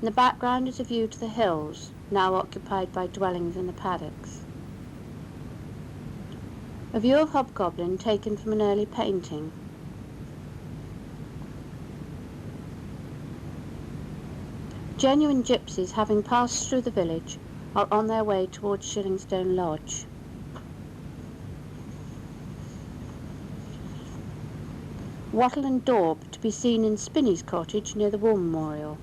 In the background is a view to the hills, now occupied by dwellings in the paddocks. A view of Hobgoblin taken from an early painting. Genuine gypsies, having passed through the village, are on their way towards Shillingstone Lodge. Wattle and daub to be seen in Spinney's cottage near the War Memorial.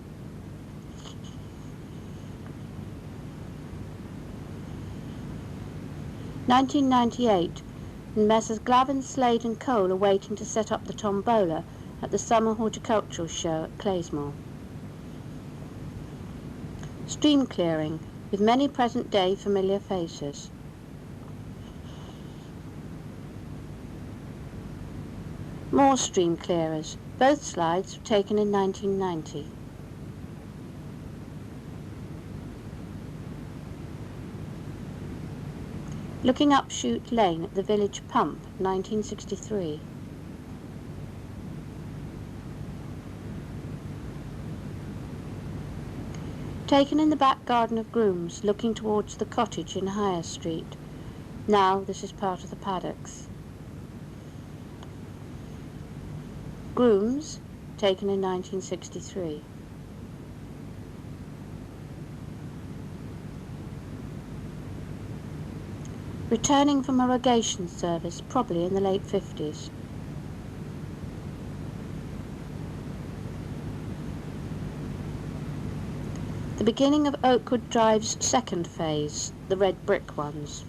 (1998), and Messrs Glavin, Slade and Cole are waiting to set up the tombola at the Summer Horticultural Show at Claysmore. Stream clearing, with many present-day familiar faces. More stream clearers. Both slides were taken in 1990. Looking up Chute Lane at the village pump, 1963. Taken in the back garden of Grooms, looking towards the cottage in Higher Street. Now this is part of the paddocks. Grooms, taken in 1963. Returning from a rogation service, probably in the late 50s. The beginning of Oakwood Drive's second phase, the red brick ones.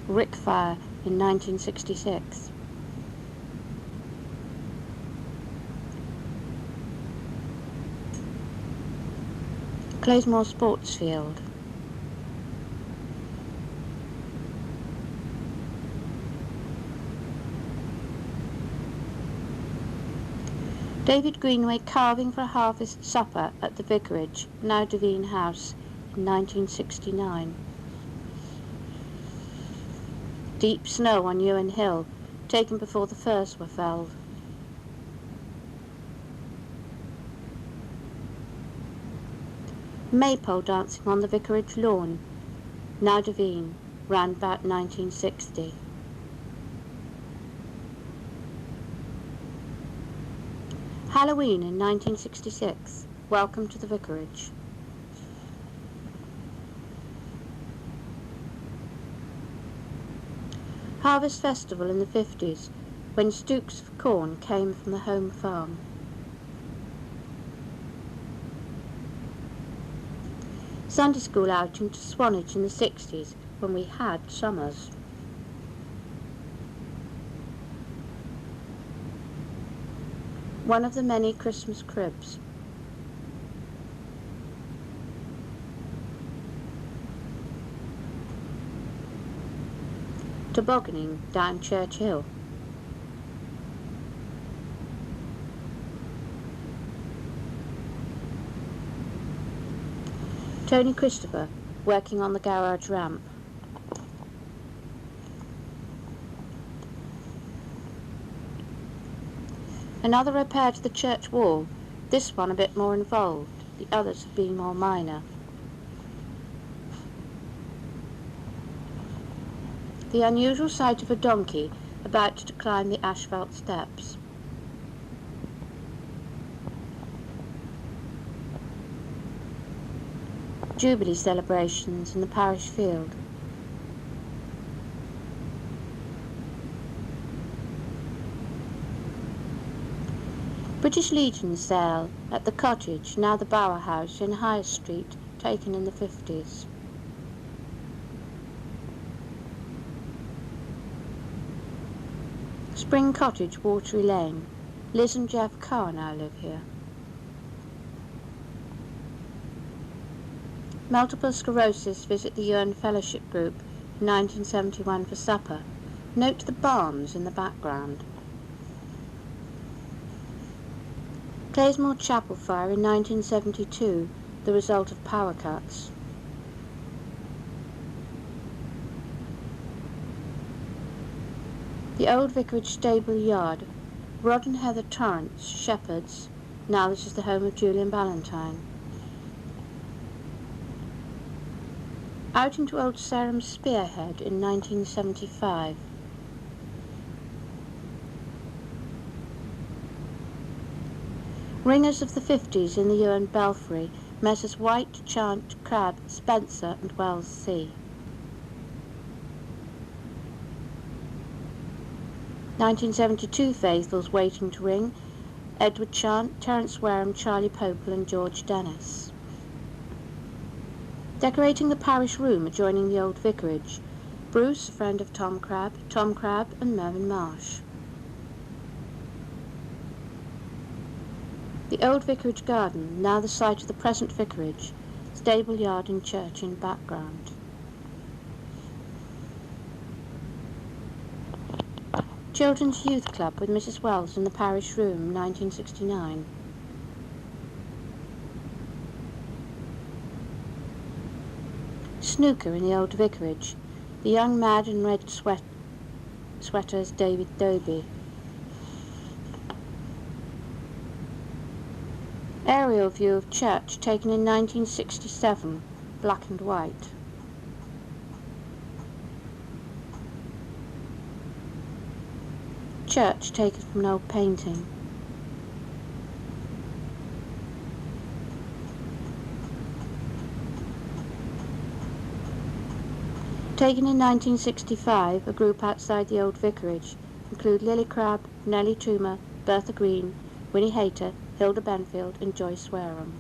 Rick fire in 1966. Claysmore Sports Field. David Greenway carving for a harvest supper at the vicarage, now Devine House, in 1969. Deep snow on Ewan Hill, taken before the firs were felled. Maypole dancing on the vicarage lawn, now Devine, round about 1960. Halloween in 1966, welcome to the vicarage. Harvest Festival in the 50s, when stooks of corn came from the home farm. Sunday school outing to Swanage in the 60s, when we had summers. One of the many Christmas cribs. Tobogganing down Church Hill. Tony Christopher working on the garage ramp. Another repair to the church wall, this one a bit more involved, the others have been more minor. The unusual sight of a donkey about to climb the asphalt steps. Jubilee celebrations in the parish field. British Legion sale at the cottage, now the Bower House, in High Street, taken in the 50s. Spring Cottage, Watery Lane. Liz and Jeff Carr now live here. Multiple sclerosis visit the Iwerne Fellowship Group in 1971 for supper. Note the barns in the background. Claysmore Chapel fire in 1972, the result of power cuts. The old vicarage stable yard, Rod and Heather Torrance, shepherds. Now this is the home of Julian Ballantyne. Out into Old Sarum Spearhead in 1975. Ringers of the 50s in the Iwerne Belfry, Messrs White, Chant, Crabbe, Spencer and Wells C. 1972 Faithfuls waiting to ring, Edward Chant, Terence Wareham, Charlie Popel and George Dennis. Decorating the parish room adjoining the old vicarage, Bruce, a friend of Tom Crabbe and Mervyn Marsh. The old vicarage garden, now the site of the present vicarage, stable yard and church in background. Children's Youth Club with Mrs Wells in the parish room, 1969. Snooker in the old vicarage, the young mad in red sweaters David Dobie. Aerial view of church taken in 1967, black and white. Church taken from an old painting. Taken in 1965, a group outside the old vicarage include Lily Crabbe, Nellie Toomer, Bertha Green, Winnie Hayter, Hilda Benfield and Joyce Wareham.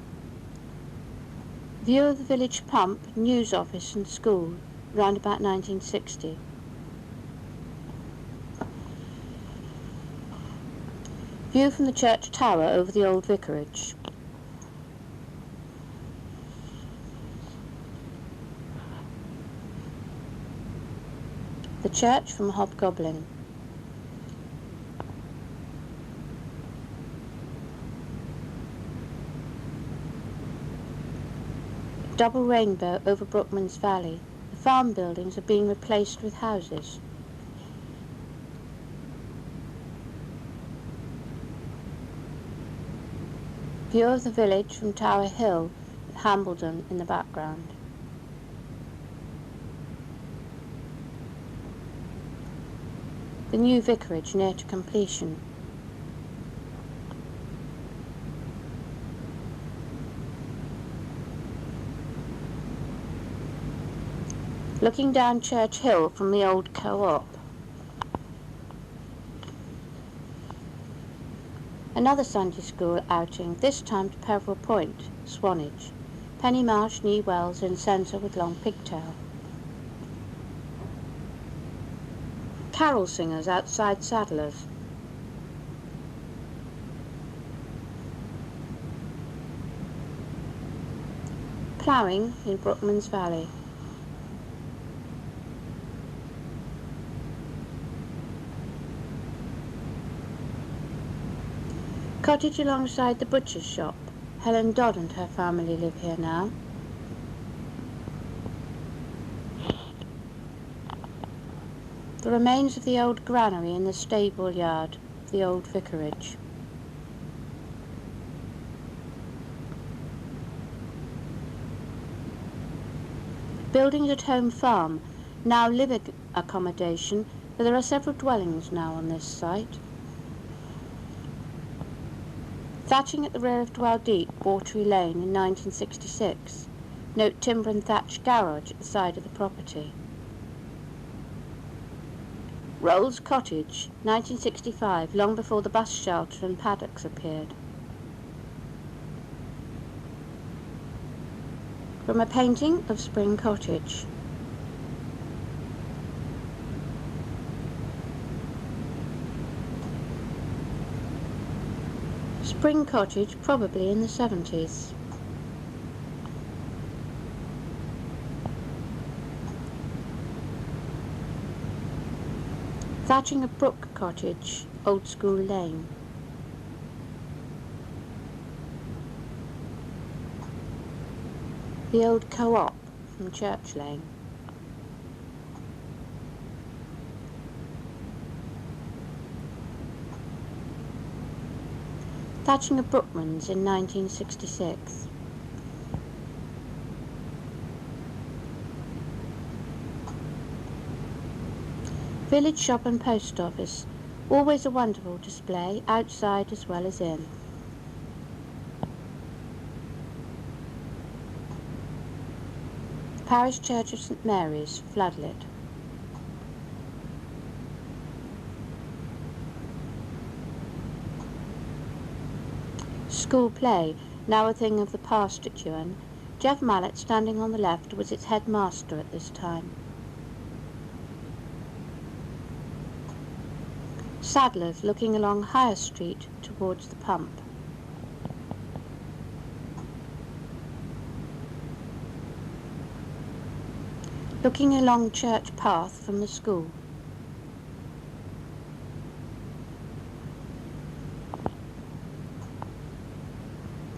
View of the village pump, news office and school, round about 1960. View from the church tower over the old vicarage. The church from Hobgoblin. Double rainbow over Brookman's Valley. The farm buildings are being replaced with houses. View of the village from Tower Hill with Hambledon in the background. The new vicarage near to completion. Looking down Church Hill from the old co-op. Another Sunday school outing, this time to Peveril Point, Swanage. Penny Marsh, Knee Wells in centre with long pigtail. Carol singers outside Saddlers. Ploughing in Brookman's Valley. Cottage alongside the butcher's shop. Helen Dodd and her family live here now. The remains of the old granary in the stable yard of the old vicarage. Buildings at Home Farm, now living accommodation, but there are several dwellings now on this site. Thatching at the rear of Dwell Deep, Watery Lane in 1966. Note timber and thatch garage at the side of the property. Rolls Cottage, 1965, long before the bus shelter and paddocks appeared. From a painting of Spring Cottage. Spring Cottage, probably in the 70s. Thatching of Brook Cottage, Old School Lane. The old co-op from Church Lane. Thatching of Brookmans in 1966. Village shop and post office, always a wonderful display, outside as well as in. Parish Church of St Mary's, floodlit. School play, now a thing of the past at Iwerne. Jeff Mallet, standing on the left, was its headmaster at this time. Saddlers looking along Higher Street towards the pump. Looking along Church Path from the school.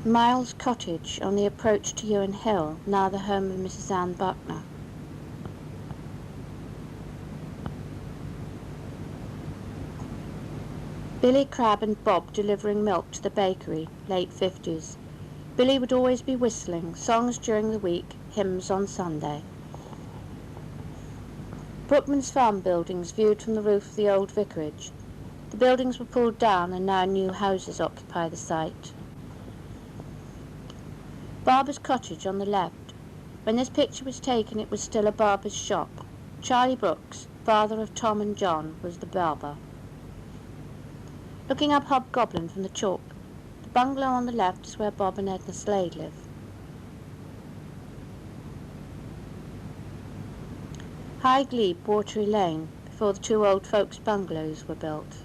Miles Cottage on the approach to Iwerne Hill, now the home of Mrs. Anne Buckner. Billy Crab and Bob delivering milk to the bakery, late 50s. Billy would always be whistling, songs during the week, hymns on Sunday. Brookman's farm buildings viewed from the roof of the old vicarage. The buildings were pulled down and now new houses occupy the site. Barber's cottage on the left. When this picture was taken, it was still a barber's shop. Charlie Brooks, father of Tom and John, was the barber. Looking up Hobgoblin from the chalk, the bungalow on the left is where Bob and Edna Slade live. High Glebe, Watery Lane, before the two old folks' bungalows were built.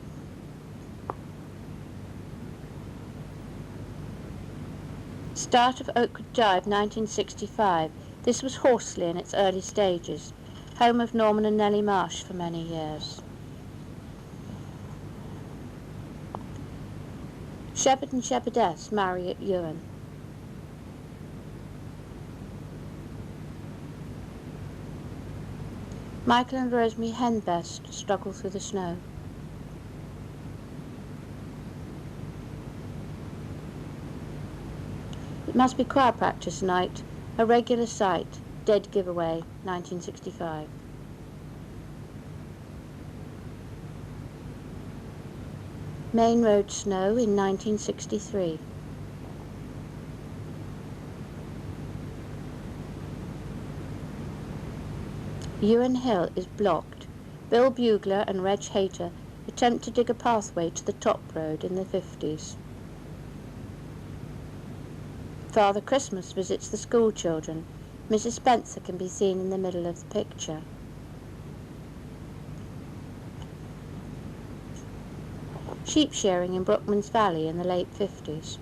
Start of Oakwood Drive, 1965. This was Horsley in its early stages, home of Norman and Nellie Marsh for many years. Shepherd and shepherdess marry at Iwerne. Michael and Rosemary Henbest struggle through the snow. It must be choir practice night, a regular sight, dead giveaway, 1965. Main Road snow in 1963. Iwerne Hill is blocked. Bill Bugler and Reg Hayter attempt to dig a pathway to the top road in the 50s. Father Christmas visits the school children. Mrs. Spencer can be seen in the middle of the picture. Sheep shearing in Brookman's Valley in the late 50s.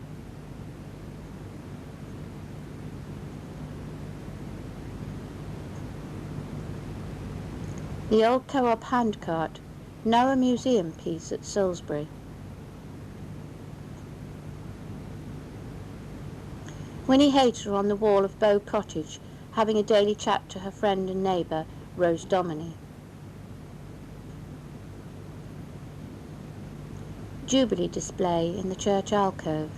The old co-op handcart, now a museum piece at Salisbury. Winnie Hayter on the wall of Bow Cottage, having a daily chat to her friend and neighbour, Rose Dominy. Jubilee display in the church alcove.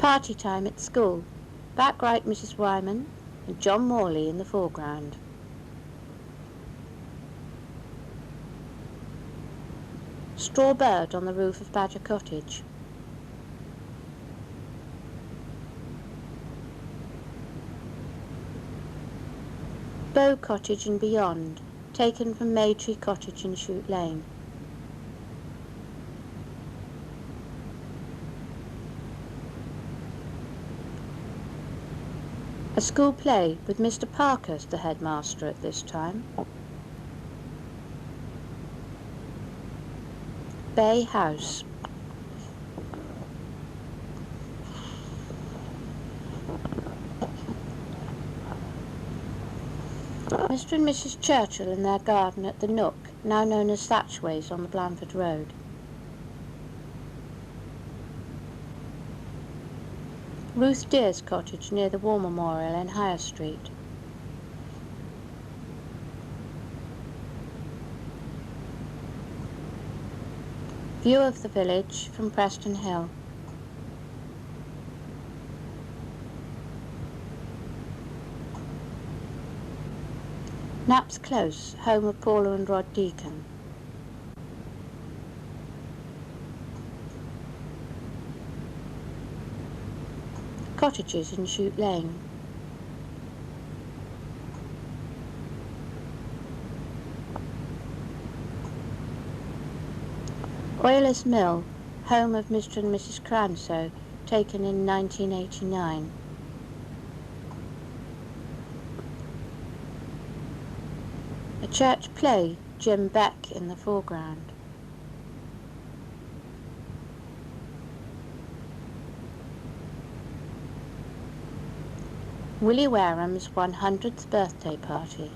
Party time at school. Back right Mrs. Wyman and John Morley in the foreground. Straw bird on the roof of Badger Cottage. Bow Cottage and beyond, taken from Maytree Cottage in Chute Lane. A school play with Mr. Parkhurst the headmaster at this time. Bay House. Mr. and Mrs. Churchill in their garden at the Nook, now known as Thatchways on the Blandford Road. Ruth Deer's cottage near the War Memorial in Higher Street. View of the village from Preston Hill. Knapp's Close, home of Paula and Rod Deacon. Cottages in Chute Lane. Oilers Mill, home of Mr. and Mrs. Cransoe, taken in 1989. A church play, Jim Beck in the foreground. Willie Wareham's 100th birthday party.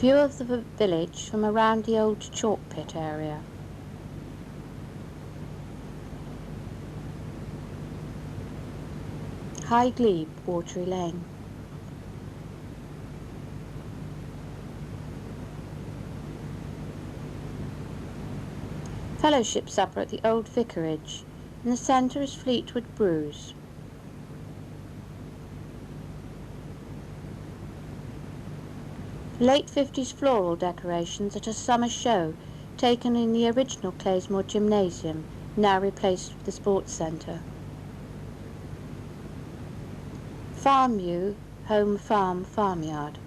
View of the village from around the old chalk pit area. High Glebe, Watery Lane. Fellowship supper at the old vicarage. In the centre is Fleetwood Brews. Late 50s floral decorations at a summer show taken in the original Claysmore Gymnasium, now replaced with the sports centre. Farm view, home farm, farmyard.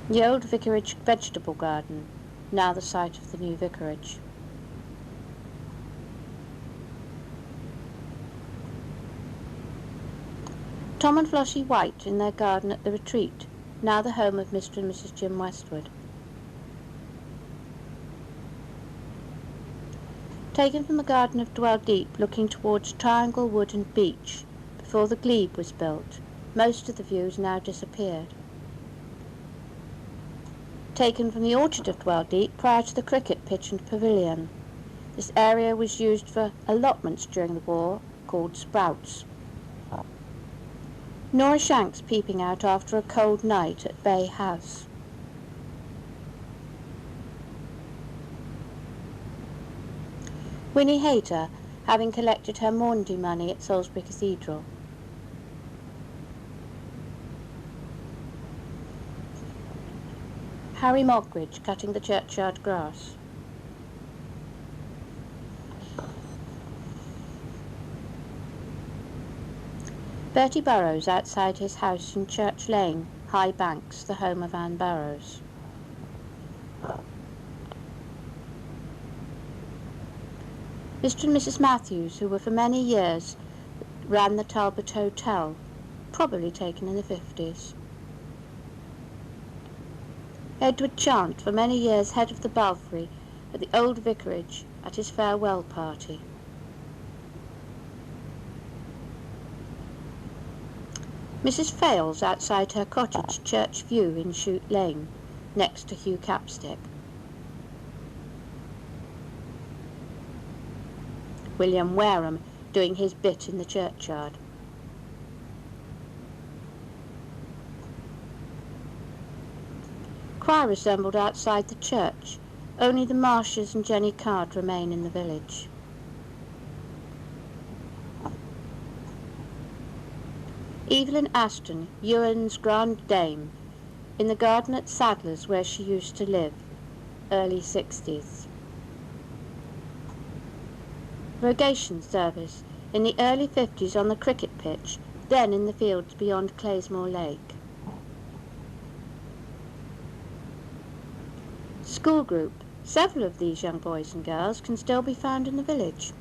The old vicarage vegetable garden, now the site of the new vicarage. Tom and Flossie White in their garden at the retreat, now the home of Mr. and Mrs. Jim Westwood. Taken from the garden of Dwell Deep, looking towards Triangle Wood and Beach, before the glebe was built. Most of the views now disappeared. Taken from the orchard of Dwell Deep prior to the cricket pitch and pavilion. This area was used for allotments during the war, called sprouts. Nora Shanks peeping out after a cold night at Bay House. Winnie Hayter, having collected her Maundy money at Salisbury Cathedral. Harry Moggridge cutting the churchyard grass. Bertie Burrows outside his house in Church Lane, High Banks, the home of Anne Burrows. Mr. and Mrs. Matthews, who were for many years ran the Talbot Hotel, probably taken in the 50s. Edward Chant, for many years head of the Belfry at the old vicarage at his farewell party. Mrs. Fales outside her cottage, Church View in Chute Lane, next to Hugh Capstick. William Wareham doing his bit in the churchyard. Choir assembled outside the church. Only the Marshes and Jenny Card remain in the village. Evelyn Ashton, Ewan's grand dame, in the garden at Sadler's where she used to live, early 60s. Rogation service in the early 50s on the cricket pitch, then in the fields beyond Claysmore Lake. School group. Several of these young boys and girls can still be found in the village.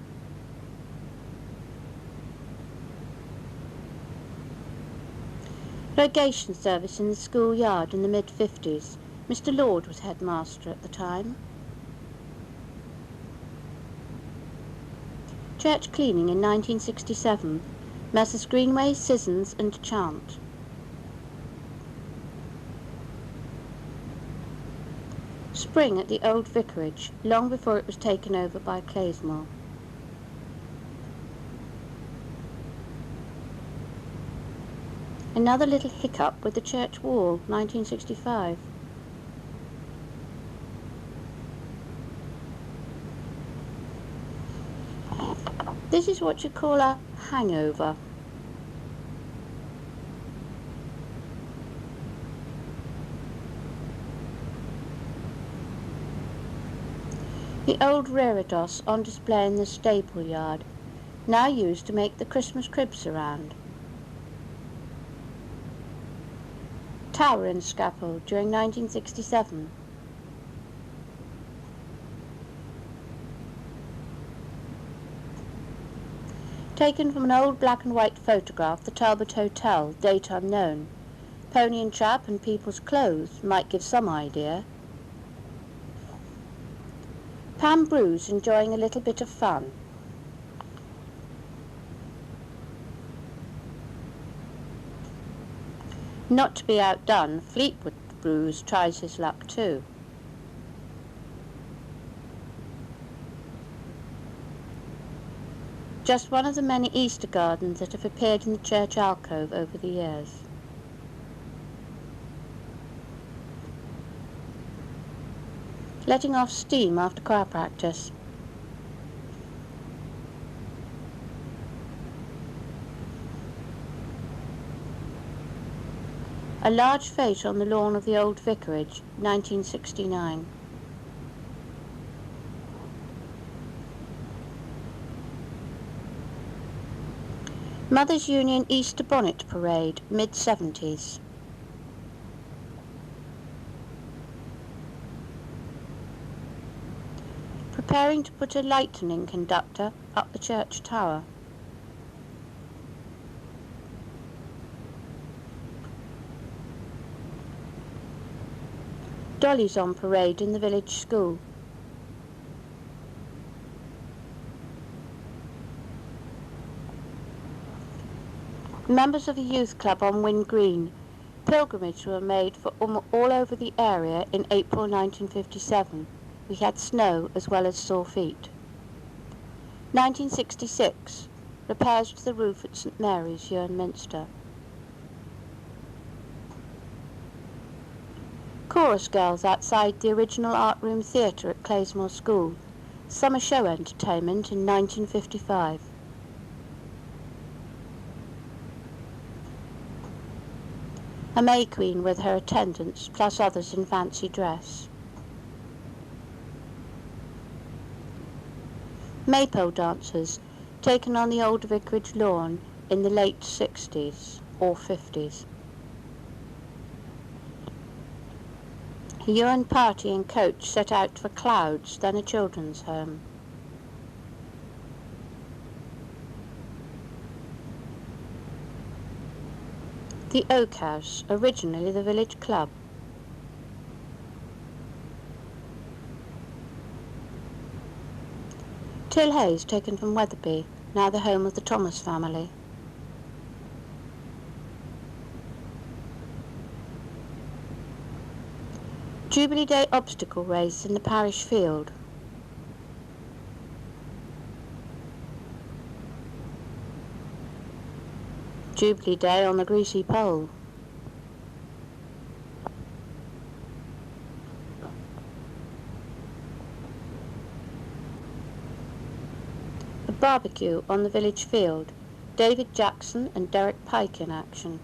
Rogation service in the schoolyard in the mid-50s. Mr. Lord was headmaster at the time. Church cleaning in 1967. Messrs. Greenway, Sissons and Chant. Spring at the old vicarage, long before it was taken over by Claysmore. Another little hiccup with the church wall, 1965. This is what you call a hangover. The old reredos on display in the stable yard, now used to make the Christmas cribs around. Tower and scaffold during 1967. Taken from an old black and white photograph, the Talbot Hotel, date unknown. Pony and Trap and people's clothes might give some idea. Pam Bruce enjoying a little bit of fun. Not to be outdone, Fleetwood Bruce tries his luck too. Just one of the many Easter gardens that have appeared in the church alcove over the years. Letting off steam after choir practice. A large fete on the lawn of the old vicarage, 1969. Mothers' Union Easter Bonnet Parade, mid-70s. Preparing to put a lightning conductor up the church tower. Dollies on parade in the village school. Members of a youth club on Wynn Green. Pilgrimages were made for all over the area in April 1957. We had snow as well as sore feet. 1966. Repairs to the roof at St Mary's, Iwerne Minster. Chorus girls outside the original art room theatre at Claysmore School. Summer show entertainment in 1955. A May Queen with her attendants, plus others in fancy dress. Maypole dancers, taken on the old vicarage lawn in the late 60s or 50s. A Iwerne party and coach set out for Clouds, then a children's home. The Oak House, originally the village club. Till Hayes, taken from Wetherby, now the home of the Thomas family. Jubilee Day obstacle race in the parish field. Jubilee Day on the greasy pole. A barbecue on the village field. David Jackson and Derek Pike in action.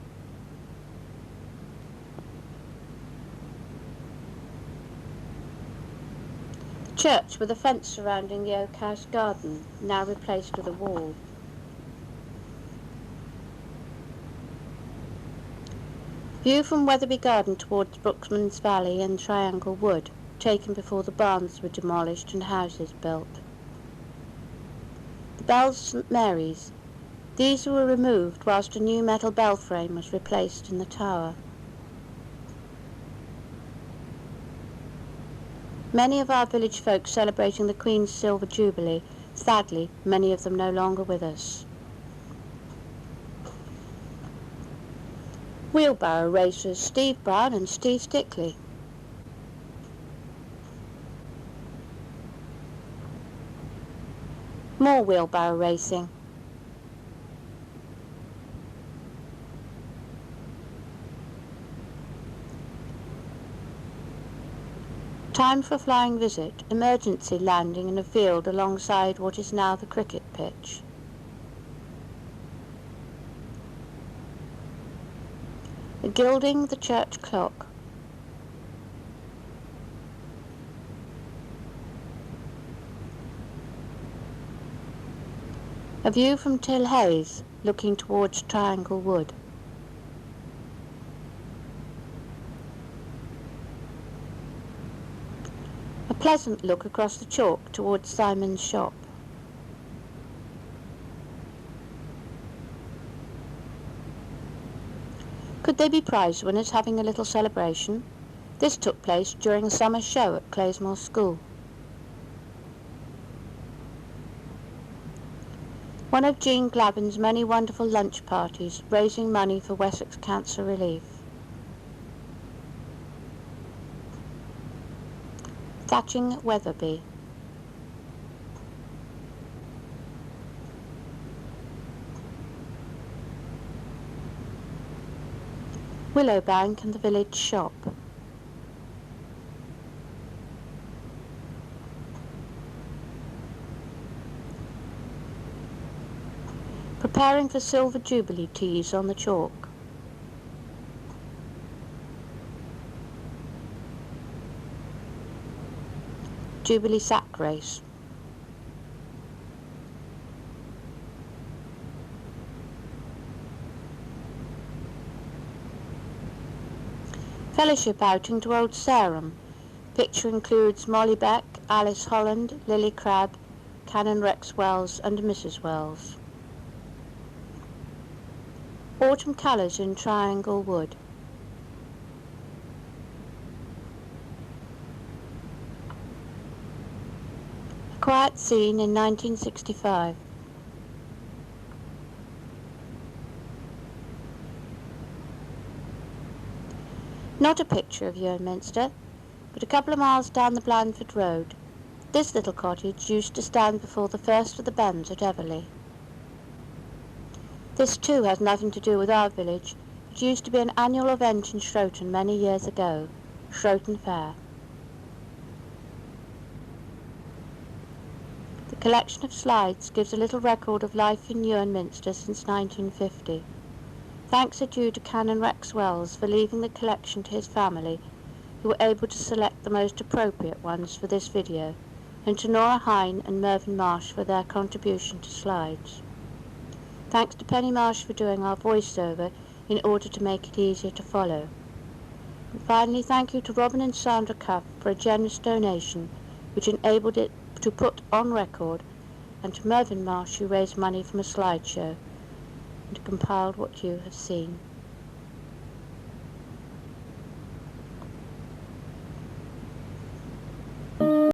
The church with a fence surrounding the Oak House garden, now replaced with a wall. View from Wetherby Garden towards Brooksman's Valley and Triangle Wood, taken before the barns were demolished and houses built. The bells of St Mary's. These were removed whilst a new metal bell frame was replaced in the tower. Many of our village folk celebrating the Queen's Silver Jubilee, sadly many of them no longer with us. Wheelbarrow racers Steve Brown and Steve Stickley. More wheelbarrow racing. Time for a flying visit, emergency landing in a field alongside what is now the cricket pitch. Gilding the church clock. A view from Till Hayes, looking towards Triangle Wood. A pleasant look across the chalk towards Simon's shop. Could they be prize winners having a little celebration? This took place during a summer show at Claysmore School. One of Jean Glavin's many wonderful lunch parties, raising money for Wessex Cancer Relief. Thatching Wetherby. Willowbank and the village shop. Preparing for Silver Jubilee teas on the chalk. Jubilee sack race. Fellowship outing to Old Sarum. Picture includes Molly Beck, Alice Holland, Lily Crabb, Canon Rex Wells and Mrs. Wells. Autumn colours in Triangle Wood. A quiet scene in 1965. Not a picture of Iwerne Minster, but a couple of miles down the Blandford Road. This little cottage used to stand before the first of the Bens at Everley. This too has nothing to do with our village. It used to be an annual event in Shroton many years ago, Shroton Fair. The collection of slides gives a little record of life in Iwerne Minster since 1950. Thanks are due to Canon Rex Wells for leaving the collection to his family, who were able to select the most appropriate ones for this video, and to Nora Hine and Mervyn Marsh for their contribution to slides. Thanks to Penny Marsh for doing our voiceover in order to make it easier to follow. And finally, thank you to Robin and Sandra Cuff for a generous donation which enabled it to put on record, and to Mervyn Marsh who raised money from a slideshow and compiled what you have seen.